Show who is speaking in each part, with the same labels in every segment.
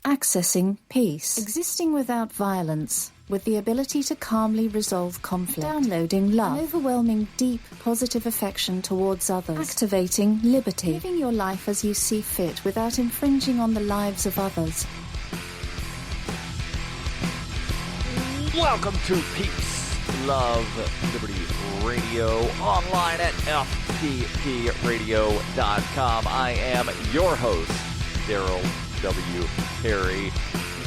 Speaker 1: Accessing peace. Existing without violence, with the ability to calmly resolve conflict. Downloading love. An overwhelming, deep, positive affection towards others. Activating liberty. Living your life as you see fit without infringing on the lives of others.
Speaker 2: Welcome to Peace, Love, Liberty Radio, online at fppradio.com. I am your host, Darryl W. Harry,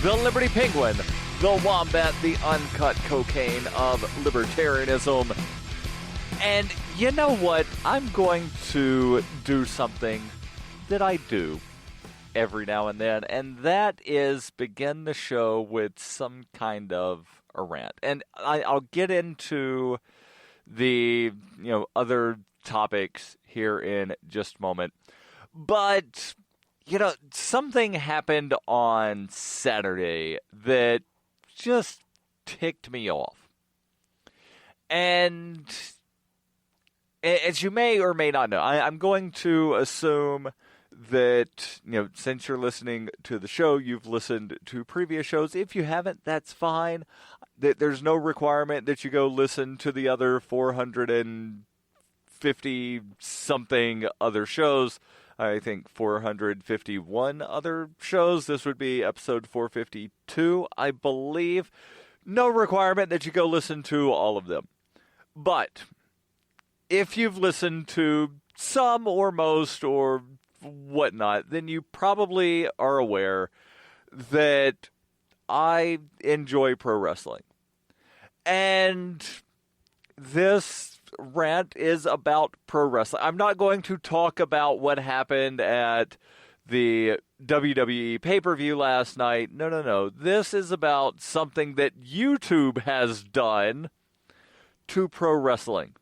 Speaker 2: the Liberty Penguin, the Wombat, the uncut cocaine of libertarianism. And you know what? I'm going to do something that I do every now and then, and that is begin the show with some kind of a rant. And I'll get into the other topics here in just a moment. But something happened on Saturday that just ticked me off. And as you may or may not know, I'm going to assume that, since you're listening to the show, you've listened to previous shows. If you haven't, that's fine. There's no requirement that you go listen to the other 450-something other shows. I think 451 other shows. This would be episode 452, I believe. No requirement that you go listen to all of them. But if you've listened to some or most or whatnot, then you probably are aware that I enjoy pro wrestling. And this rant is about pro wrestling. I'm not going to talk about what happened at the WWE pay-per-view last night. No. This is about something that YouTube has done to pro wrestling.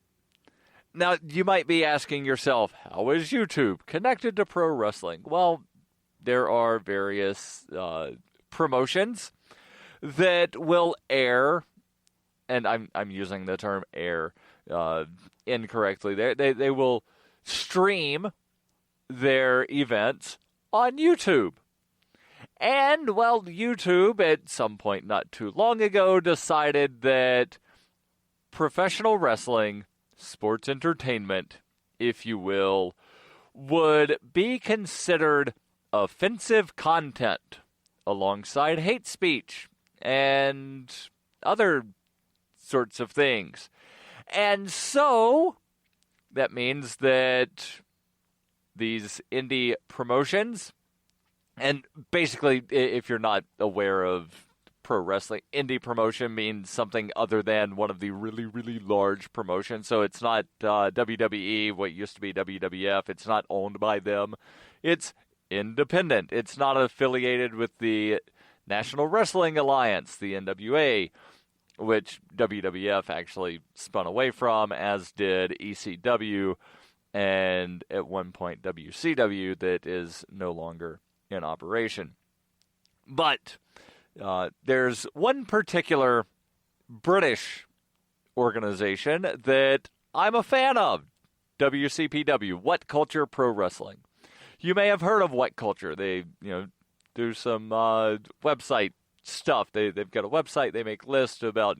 Speaker 2: Now, you might be asking yourself, how is YouTube connected to pro wrestling? Well, there are various promotions that will air, and I'm using the term air incorrectly. They will stream their events on YouTube. And, well, YouTube, at some point not too long ago, decided that professional wrestling, sports entertainment, if you will, would be considered offensive content alongside hate speech and other sorts of things. And so that means that these indie promotions, and basically, if you're not aware of pro wrestling, indie promotion means something other than one of the really, really large promotions. So it's not WWE, what used to be WWF. It's not owned by them. It's independent. It's not affiliated with the National Wrestling Alliance, the NWA, which WWF actually spun away from, as did ECW, and at one point WCW, that is no longer in operation. But there's one particular British organization that I'm a fan of, WCPW, What Culture Pro Wrestling. You may have heard of What Culture. They, do some website stuff. They've got a website. They make lists about,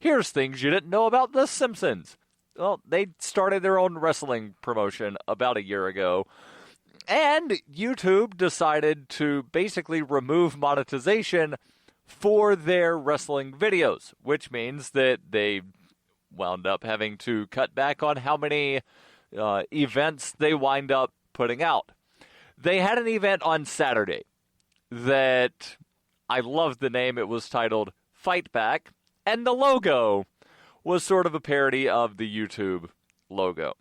Speaker 2: here's things you didn't know about The Simpsons. Well, they started their own wrestling promotion about a year ago. And YouTube decided to basically remove monetization for their wrestling videos, which means that they wound up having to cut back on how many events they wind up putting out. They had an event on Saturday that I loved the name. It was titled Fight Back, and the logo was sort of a parody of the YouTube logo.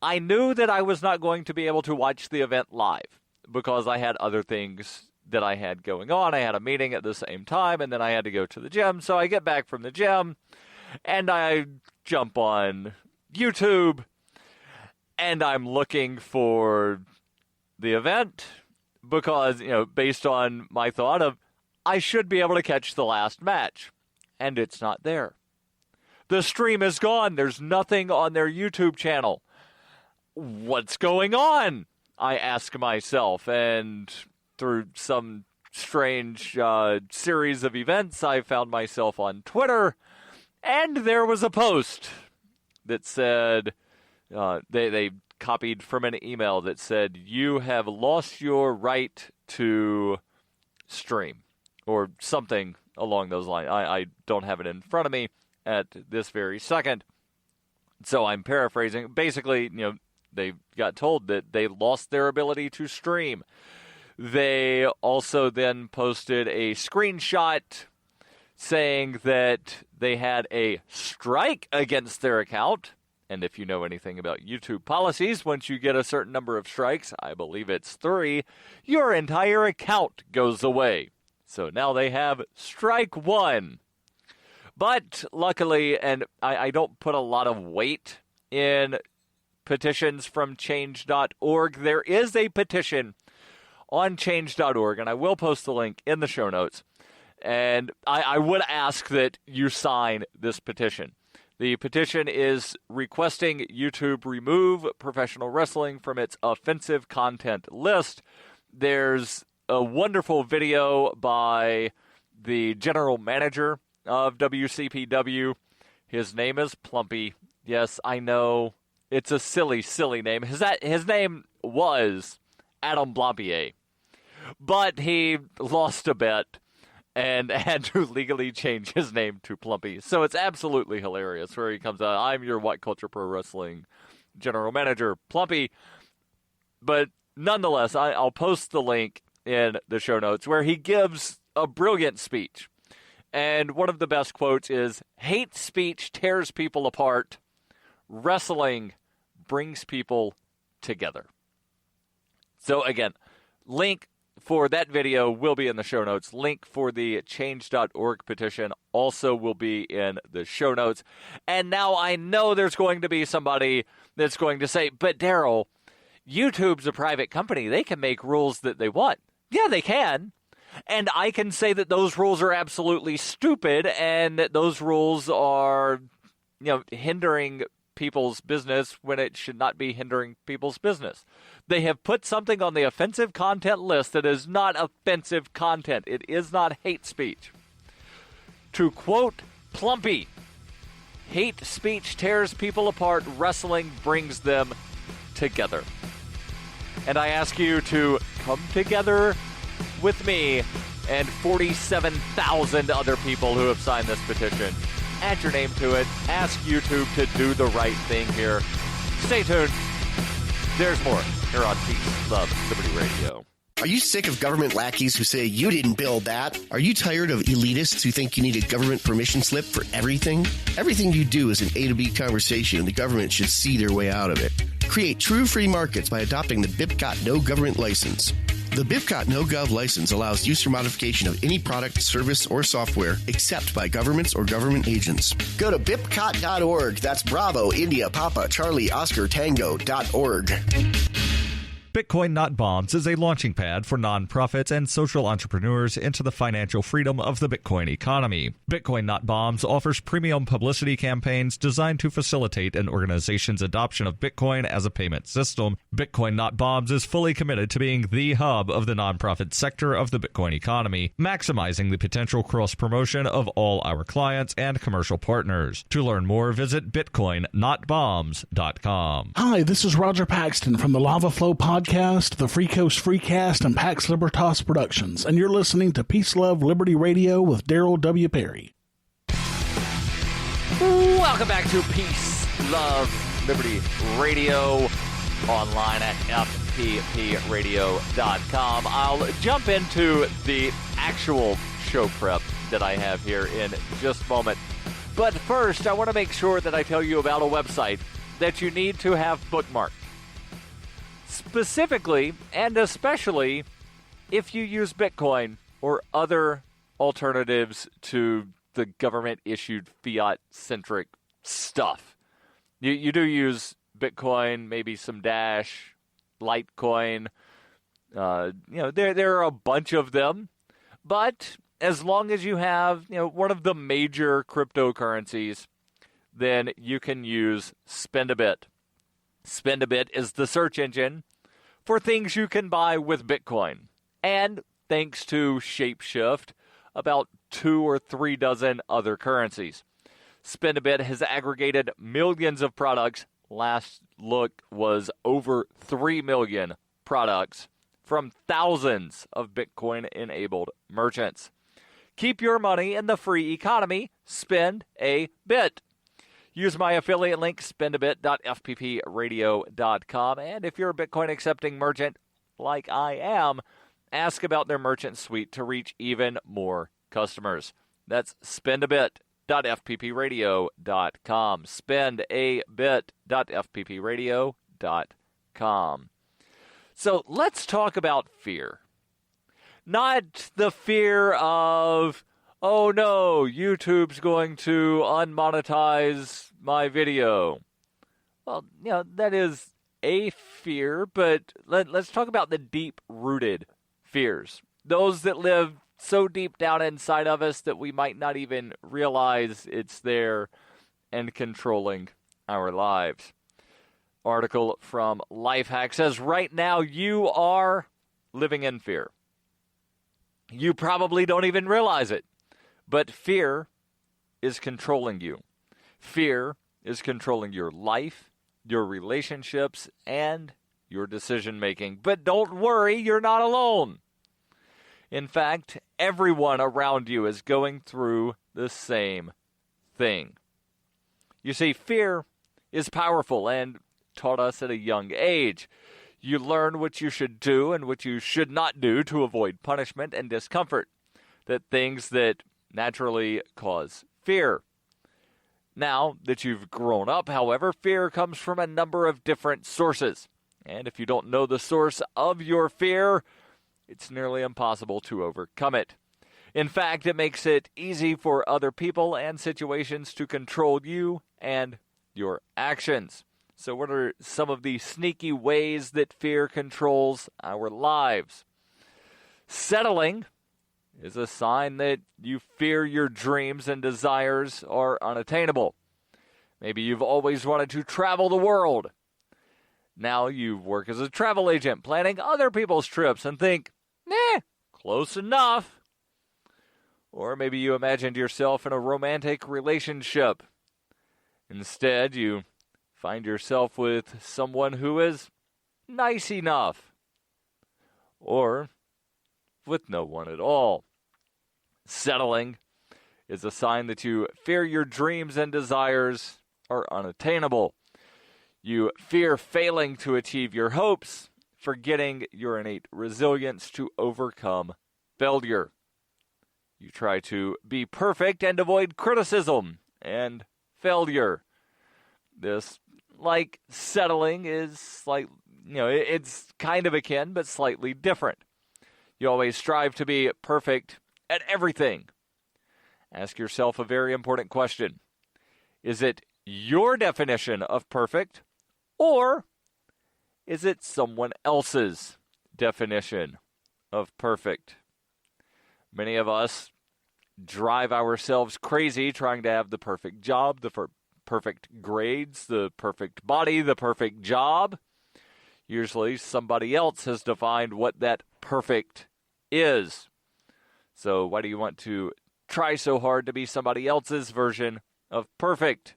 Speaker 2: I knew that I was not going to be able to watch the event live because I had other things that I had going on. I had a meeting at the same time, and then I had to go to the gym. So I get back from the gym, and I jump on YouTube, and I'm looking for the event because, based on my thought of, I should be able to catch the last match, and it's not there. The stream is gone. There's nothing on their YouTube channel. What's going on? I ask myself, and through some strange series of events, I found myself on Twitter, and there was a post that said, they copied from an email that said, "You have lost your right to stream," or something along those lines. I don't have it in front of me at this very second, so I'm paraphrasing. Basically, they got told that they lost their ability to stream. They also then posted a screenshot saying that they had a strike against their account. And if you know anything about YouTube policies, once you get a certain number of strikes, I believe it's 3, your entire account goes away. So now they have strike 1. But luckily, and I don't put a lot of weight in petitions from change.org, there is a petition on change.org, and I will post the link in the show notes. And I would ask that you sign this petition. The petition is requesting YouTube remove professional wrestling from its offensive content list. There's a wonderful video by the general manager of WCPW. His name is Plumpy. Yes, I know. It's a silly, silly name. His name was Adam Blampier. But he lost a bet and had to legally change his name to Plumpy. So it's absolutely hilarious where he comes out, "I'm your What Culture Pro Wrestling general manager, Plumpy." But nonetheless, I'll post the link in the show notes where he gives a brilliant speech. And one of the best quotes is, "Hate speech tears people apart. Wrestling brings people together." So again, link for that video will be in the show notes. Link for the change.org petition also will be in the show notes. And now I know there's going to be somebody that's going to say, "But Darryl, YouTube's a private company. They can make rules that they want." Yeah, they can. And I can say that those rules are absolutely stupid and that those rules are, hindering people's business when it should not be hindering people's business. They have put something on the offensive content list that is not offensive content. It is not hate speech. To quote Plumpy, "Hate speech tears people apart. Wrestling brings them together." And I ask you to come together with me and 47,000 other people who have signed this petition. Add your name to it. Ask YouTube to do the right thing here. Stay tuned. There's more here on Peace, Love, Liberty Radio.
Speaker 3: Are you sick of government lackeys who say you didn't build that? Are you tired of elitists who think you need a government permission slip for everything? Everything you do is an A to B conversation, and the government should see their way out of it. Create true free markets by adopting the BIPCOT No Government License. The BIPCOT No-Gov license allows use or modification of any product, service, or software except by governments or government agents. Go to bipcot.org. That's Bravo, India, Papa, Charlie, Oscar, Tango.org.
Speaker 4: Bitcoin Not Bombs is a launching pad for nonprofits and social entrepreneurs into the financial freedom of the Bitcoin economy. Bitcoin Not Bombs offers premium publicity campaigns designed to facilitate an organization's adoption of Bitcoin as a payment system. Bitcoin Not Bombs is fully committed to being the hub of the nonprofit sector of the Bitcoin economy, maximizing the potential cross-promotion of all our clients and commercial partners. To learn more, visit bitcoinnotbombs.com.
Speaker 5: Hi, this is Roger Paxton from the Lava Flow Podcast, the Free Coast Freecast, and Pax Libertas Productions, and you're listening to Peace, Love, Liberty Radio with Darryl W. Perry.
Speaker 2: Welcome back to Peace, Love, Liberty Radio, online at fppradio.com. I'll jump into the actual show prep that I have here in just a moment. But first, I want to make sure that I tell you about a website that you need to have bookmarked. Specifically, and especially, if you use Bitcoin or other alternatives to the government-issued fiat-centric stuff. You do use Bitcoin, maybe some Dash, Litecoin. There are a bunch of them. But as long as you have one of the major cryptocurrencies, then you can use Spend-A-Bit. Spend-A-Bit is the search engine for things you can buy with Bitcoin. And thanks to Shapeshift, about 2 or 3 dozen other currencies. Spend a Bit has aggregated millions of products. Last look was over 3 million products from thousands of Bitcoin-enabled merchants. Keep your money in the free economy. Spend a bit. Use my affiliate link, spendabit.fppradio.com. And if you're a Bitcoin-accepting merchant, like I am, ask about their merchant suite to reach even more customers. That's spendabit.fppradio.com. Spendabit.fppradio.com. So let's talk about fear. Not the fear of, oh no, YouTube's going to unmonetize my video. Well, that is a fear, but let's talk about the deep-rooted fears. Those that live so deep down inside of us that we might not even realize it's there and controlling our lives. Article from Lifehack says, right now you are living in fear. You probably don't even realize it, but fear is controlling you. Fear is controlling your life, your relationships, and your decision-making. But don't worry, you're not alone. In fact, everyone around you is going through the same thing. You see, fear is powerful and taught us at a young age. You learn what you should do and what you should not do to avoid punishment and discomfort. That things that naturally cause fear. Now that you've grown up, however, fear comes from a number of different sources. And if you don't know the source of your fear, it's nearly impossible to overcome it. In fact, it makes it easy for other people and situations to control you and your actions. So what are some of the sneaky ways that fear controls our lives? Settling is a sign that you fear your dreams and desires are unattainable. Maybe you've always wanted to travel the world. Now you work as a travel agent, planning other people's trips and think, close enough. Or maybe you imagined yourself in a romantic relationship. Instead, you find yourself with someone who is nice enough. Or with no one at all. Settling is a sign that you fear your dreams and desires are unattainable. You fear failing to achieve your hopes, forgetting your innate resilience to overcome failure. You try to be perfect and avoid criticism and failure. This, like settling, is it's kind of akin, but slightly different. You always strive to be perfect at everything. Ask yourself a very important question. Is it your definition of perfect, or is it someone else's definition of perfect? Many of us drive ourselves crazy trying to have the perfect job, the perfect grades, the perfect body, the perfect job. Usually somebody else has defined what that perfect is. So why do you want to try so hard to be somebody else's version of perfect?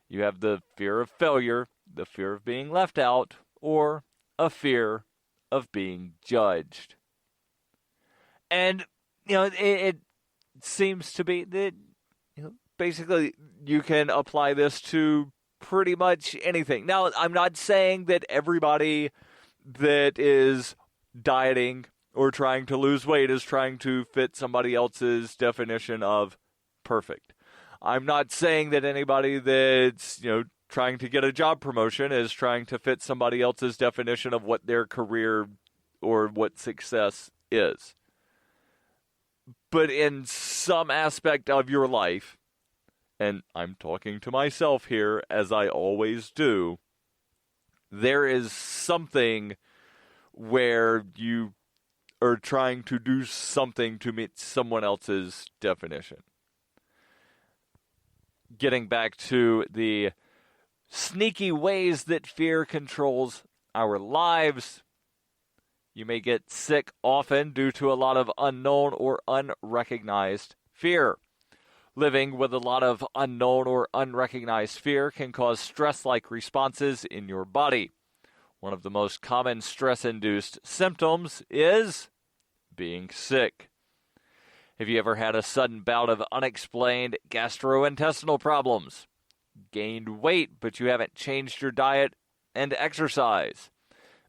Speaker 2: You have the fear of failure, the fear of being left out, or a fear of being judged. And, it seems to be that, basically you can apply this to pretty much anything. Now, I'm not saying that everybody that is dieting or trying to lose weight is trying to fit somebody else's definition of perfect. I'm not saying that anybody that's, trying to get a job promotion is trying to fit somebody else's definition of what their career or what success is. But in some aspect of your life, and I'm talking to myself here as I always do, there is something where you are trying to do something to meet someone else's definition. Getting back to the sneaky ways that fear controls our lives, You may get sick often due to a lot of unknown or unrecognized fear. Living with a lot of unknown or unrecognized fear can cause stress-like responses in your body. One of the most common stress-induced symptoms is being sick. Have you ever had a sudden bout of unexplained gastrointestinal problems? Gained weight, but you haven't changed your diet and exercise?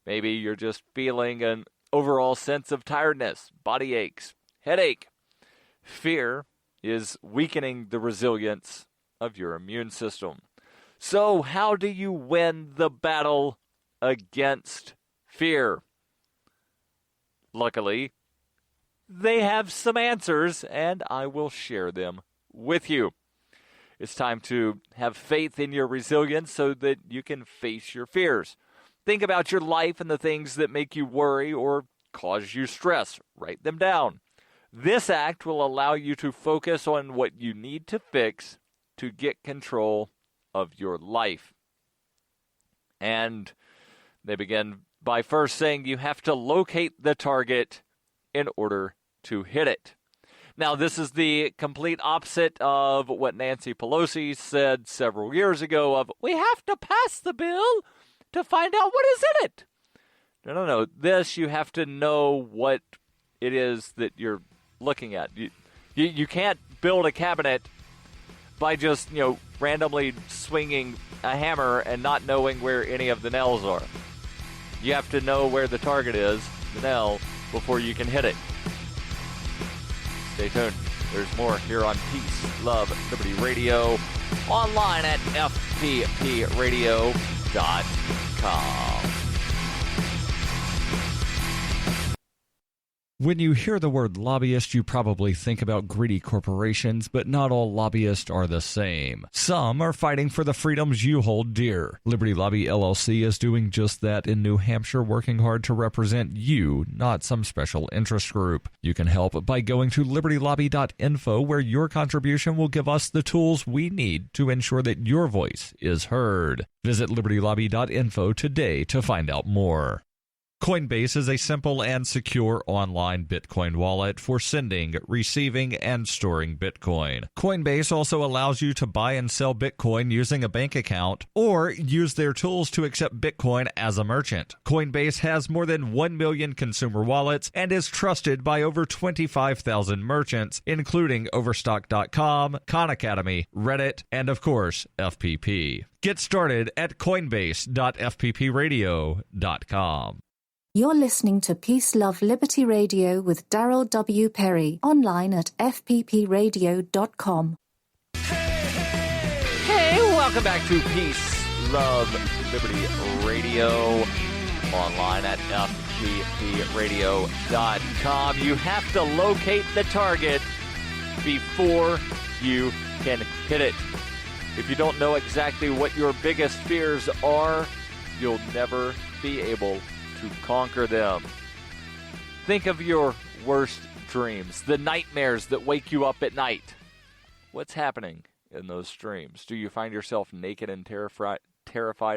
Speaker 2: Maybe you're just feeling an overall sense of tiredness, body aches, headache. Fear is weakening the resilience of your immune system. So how do you win the battle against fear? Luckily, they have some answers, and I will share them with you. It's time to have faith in your resilience so that you can face your fears. Think about your life and the things that make you worry or cause you stress. Write them down. This act will allow you to focus on what you need to fix to get control of your life. And they begin by first saying you have to locate the target in order to hit it. Now, this is the complete opposite of what Nancy Pelosi said several years ago of, we have to pass the bill to find out what is in it. No. This, you have to know what it is that you're looking at. You can't build a cabinet by just, randomly swinging a hammer and not knowing where any of the nails are. You have to know where the target is, the nail, before you can hit it. Stay tuned. There's more here on Peace, Love, Liberty Radio, online at fppradio.com.
Speaker 4: When you hear the word lobbyist, you probably think about greedy corporations, but not all lobbyists are the same. Some are fighting for the freedoms you hold dear. Liberty Lobby LLC is doing just that in New Hampshire, working hard to represent you, not some special interest group. You can help by going to libertylobby.info, where your contribution will give us the tools we need to ensure that your voice is heard. Visit libertylobby.info today to find out more. Coinbase is a simple and secure online Bitcoin wallet for sending, receiving, and storing Bitcoin. Coinbase also allows you to buy and sell Bitcoin using a bank account or use their tools to accept Bitcoin as a merchant. Coinbase has more than 1 million consumer wallets and is trusted by over 25,000 merchants, including Overstock.com, Khan Academy, Reddit, and of course, FPP. Get started at coinbase.fppradio.com.
Speaker 1: You're listening to Peace, Love, Liberty Radio with Darryl W. Perry, online at fppradio.com.
Speaker 2: Hey, welcome back to Peace, Love, Liberty Radio, online at fppradio.com. You have to locate the target before you can hit it. If you don't know exactly what your biggest fears are, you'll never be able to conquer them. Think of your worst dreams, the nightmares that wake you up at night. What's happening in those dreams? Do you find yourself naked and terrified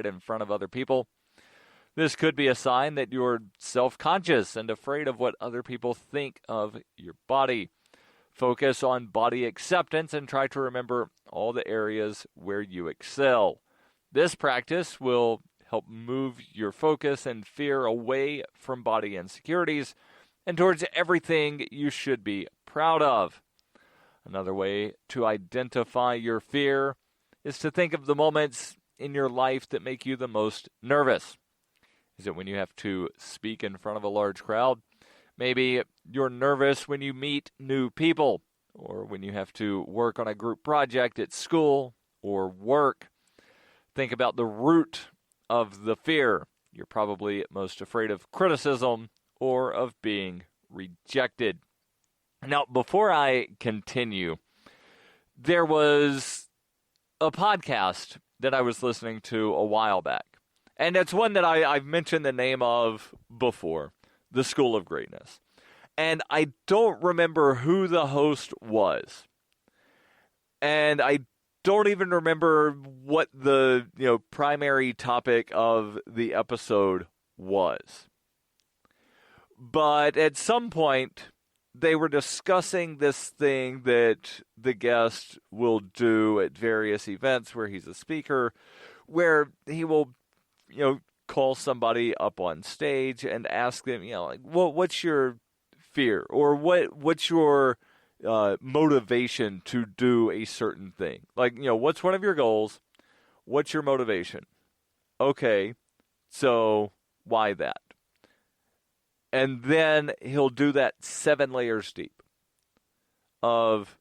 Speaker 2: in front of other people? This could be a sign that you're self-conscious and afraid of what other people think of your body. Focus on body acceptance and try to remember all the areas where you excel. This practice will help move your focus and fear away from body insecurities and towards everything you should be proud of. Another way to identify your fear is to think of the moments in your life that make you the most nervous. Is it when you have to speak in front of a large crowd? Maybe you're nervous when you meet new people, or when you have to work on a group project at school or work. Think about the root of the fear. You're probably most afraid of criticism or of being rejected. Now, before I continue, there was a podcast that I was listening to a while back. And it's one that I've mentioned the name of before, The School of Greatness. And I don't remember who the host was. And I don't even remember what the primary topic of the episode was. But at some point, they were discussing this thing that the guest will do at various events where he's a speaker, where he will, call somebody up on stage and ask them, like, what's your fear? Or what's your motivation to do a certain thing? Like, what's one of your goals? What's your motivation? Okay, so why that? And then he'll do that 7 layers deep of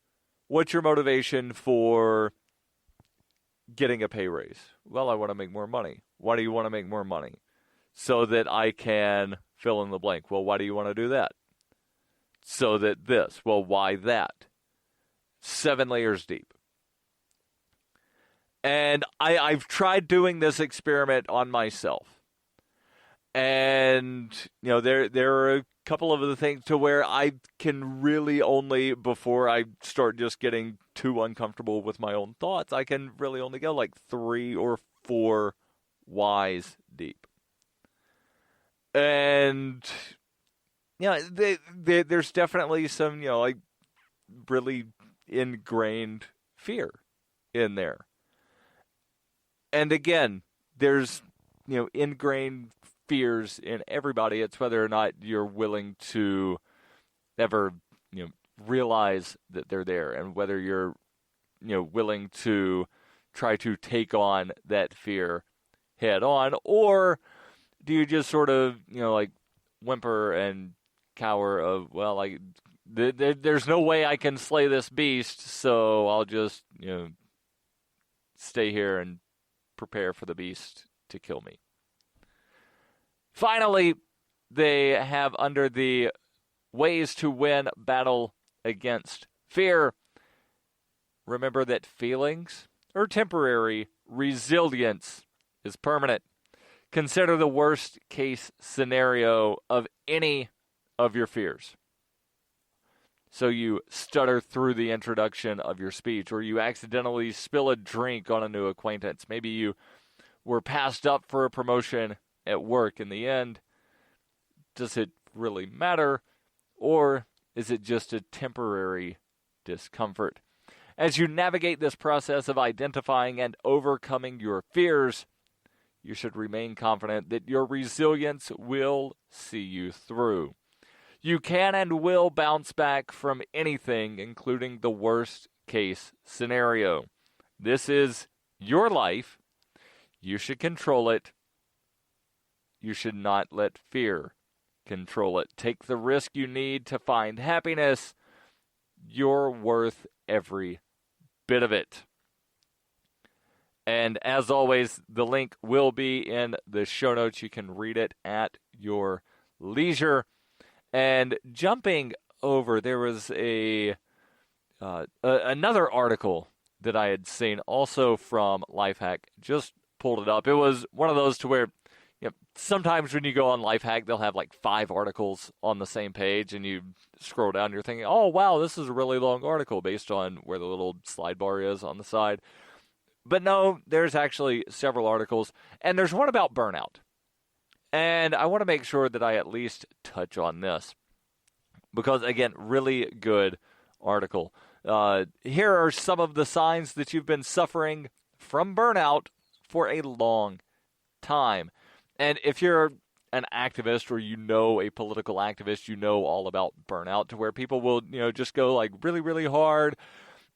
Speaker 2: what's your motivation for getting a pay raise? Well, I want to make more money. Why do you want to make more money? So that I can fill in the blank. Well, why do you want to do that? So that this. Well, why that? 7 layers deep. And I've tried doing this experiment on myself. And, there are a couple of the things to where I can really only, before I start just getting too uncomfortable with my own thoughts, I can really only go like 3 or 4 whys deep. And, there's definitely some, like really ingrained fear in there. And again, there's, ingrained fears in everybody. It's whether or not you're willing to ever, realize that they're there, and whether you're, willing to try to take on that fear head on, or do you just sort of, like whimper and cower of, well, like there's no way I can slay this beast, so I'll just, stay here and prepare for the beast to kill me. Finally, they have under the ways to win battle against fear. Remember that feelings are temporary, resilience is permanent. Consider the worst case scenario of any of your fears. So you stutter through the introduction of your speech, or you accidentally spill a drink on a new acquaintance. Maybe you were passed up for a promotion at work in the end. Does it really matter, or is it just a temporary discomfort? As you navigate this process of identifying and overcoming your fears, you should remain confident that your resilience will see you through. You can and will bounce back from anything, including the worst case scenario. This is your life. You should control it. You should not let fear control it. Take the risk you need to find happiness. You're worth every bit of it. And as always, the link will be in the show notes. You can read it at your leisure. And jumping over, there was another article that I had seen also from Lifehack. Just pulled it up. It was one of those to where, sometimes when you go on Lifehack, they'll have like 5 articles on the same page, and you scroll down and you're thinking, oh, wow, this is a really long article based on where the little slide bar is on the side. But no, there's actually several articles, and there's one about burnout. And I want to make sure that I at least touch on this because, again, really good article. Here are some of the signs that you've been suffering from burnout for a long time. And if you're an activist or a political activist, all about burnout, to where people will, just go like really, really hard,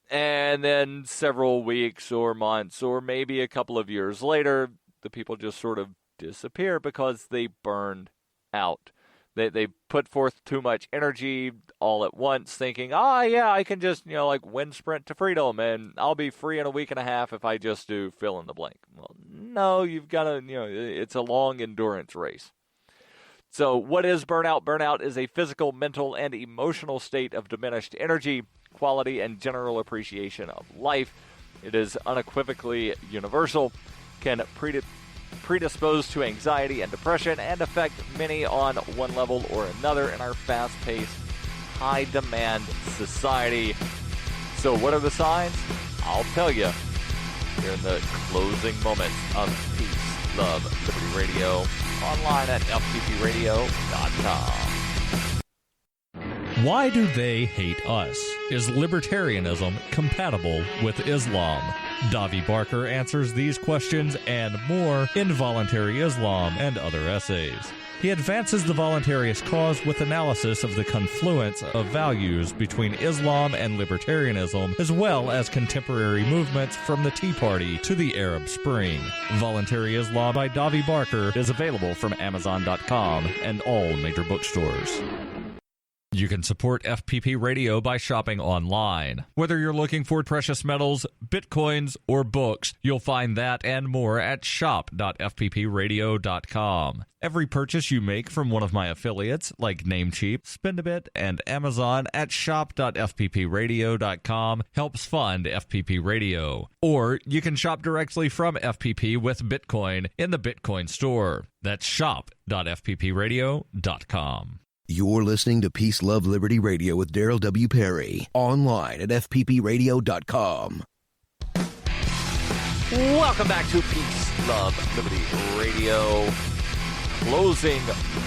Speaker 2: and then several weeks or months or maybe a couple of years later, the people just sort of disappear because they burned out. They put forth too much energy all at once, thinking, I can just, wind sprint to freedom, and I'll be free in a week and a half if I just do fill in the blank. Well, no, you've got to, it's a long endurance race. So what is burnout? Burnout is a physical, mental, and emotional state of diminished energy, quality, and general appreciation of life. It is unequivocally universal, can predispose to anxiety and depression, and affect many on one level or another in our fast-paced, high-demand society. So what are the signs? I'll tell you here in the closing moments of Peace, Love, Liberty Radio, online at fppradio.com.
Speaker 4: Why do they hate us? Is libertarianism compatible with Islam? Davi Barker answers these questions and more in Voluntary Islam and Other Essays. He advances the voluntarist cause with analysis of the confluence of values between Islam and libertarianism, as well as contemporary movements from the Tea Party to the Arab Spring. Voluntary Islam by Davi Barker is available from Amazon.com and all major bookstores. You can support FPP Radio by shopping online. Whether you're looking for precious metals, bitcoins, or books, you'll find that and more at shop.fppradio.com. Every purchase you make from one of my affiliates, like Namecheap, Spendabit, and Amazon at shop.fppradio.com helps fund FPP Radio. Or you can shop directly from FPP with Bitcoin in the Bitcoin store. That's shop.fppradio.com.
Speaker 6: You're listening to Peace, Love, Liberty Radio with Darryl W. Perry. Online at fppradio.com.
Speaker 2: Welcome back to Peace, Love, Liberty Radio. Closing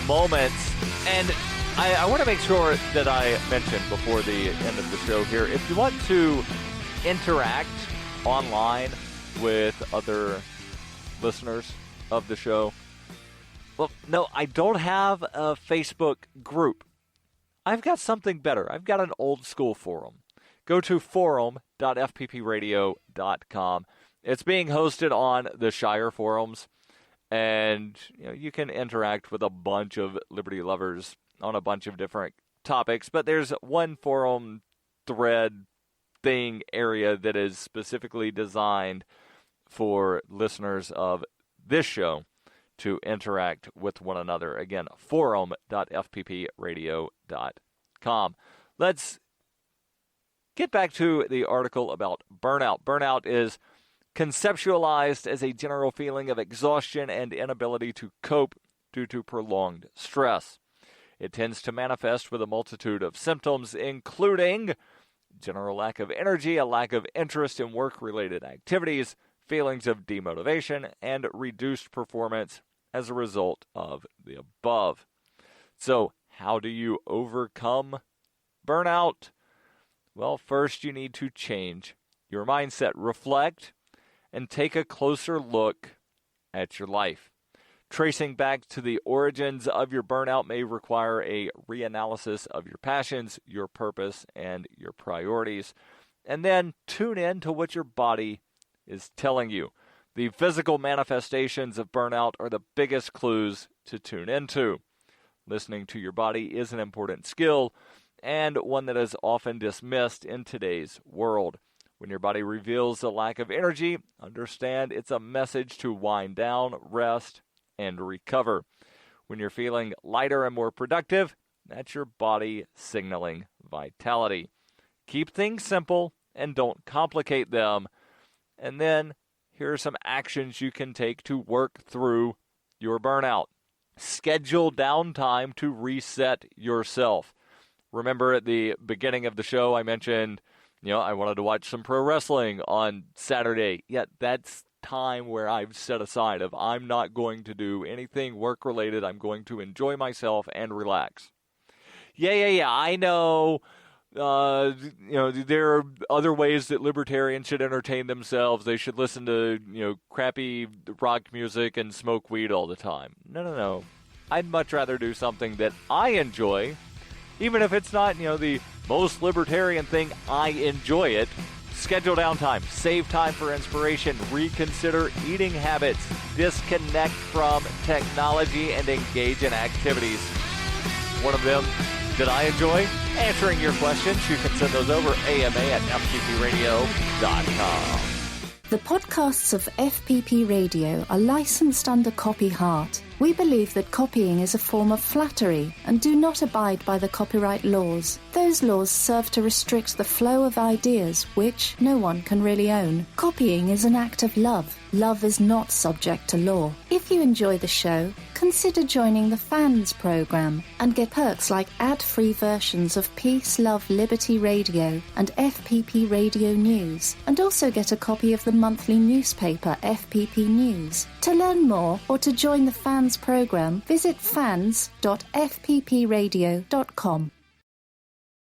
Speaker 2: moments. And I want to make sure that I mention before the end of the show here, if you want to interact online with other listeners of the show, well, no, I don't have a Facebook group. I've got something better. I've got an old school forum. Go to forum.fppradio.com. It's being hosted on the Shire forums, and you can interact with a bunch of liberty lovers on a bunch of different topics, but there's one forum thread thing area that is specifically designed for listeners of this show to interact with one another. Again, forum.fppradio.com. Let's get back to the article about burnout. Burnout is conceptualized as a general feeling of exhaustion and inability to cope due to prolonged stress. It tends to manifest with a multitude of symptoms, including general lack of energy, a lack of interest in work-related activities, feelings of demotivation, and reduced performance as a result of the above. So, how do you overcome burnout? Well, first you need to change your mindset, reflect, and take a closer look at your life. Tracing back to the origins of your burnout may require a reanalysis of your passions, your purpose, and your priorities. And then tune in to what your body is telling you. The physical manifestations of burnout are the biggest clues to tune into. Listening to your body is an important skill and one that is often dismissed in today's world. When your body reveals a lack of energy, understand it's a message to wind down, rest, and recover. When you're feeling lighter and more productive, that's your body signaling vitality. Keep things simple and don't complicate them. And then here are some actions you can take to work through your burnout. Schedule downtime to reset yourself. Remember at the beginning of the show I mentioned, I wanted to watch some pro wrestling on Saturday. Yet that's time where I've set aside of I'm not going to do anything work-related. I'm going to enjoy myself and relax. Yeah. I know. There are other ways that libertarians should entertain themselves. They should listen to, crappy rock music and smoke weed all the time. No. I'd much rather do something that I enjoy, even if it's not, the most libertarian thing. I enjoy it. Schedule downtime. Save time for inspiration. Reconsider eating habits. Disconnect from technology and engage in activities. One of them that I enjoy? Answering your questions. You can send those over ama@fppradio.com.
Speaker 1: The podcasts of FPP Radio are licensed under Copy Heart. We believe that copying is a form of flattery and do not abide by the copyright laws. Those laws serve to restrict the flow of ideas which no one can really own. Copying is an act of love. Love is not subject to law. If you enjoy the show, consider joining the Fans program and get perks like ad-free versions of Peace, Love, Liberty Radio and FPP Radio News, and also get a copy of the monthly newspaper FPP News. To learn more or to join the Fans program, visit fans.fppradio.com.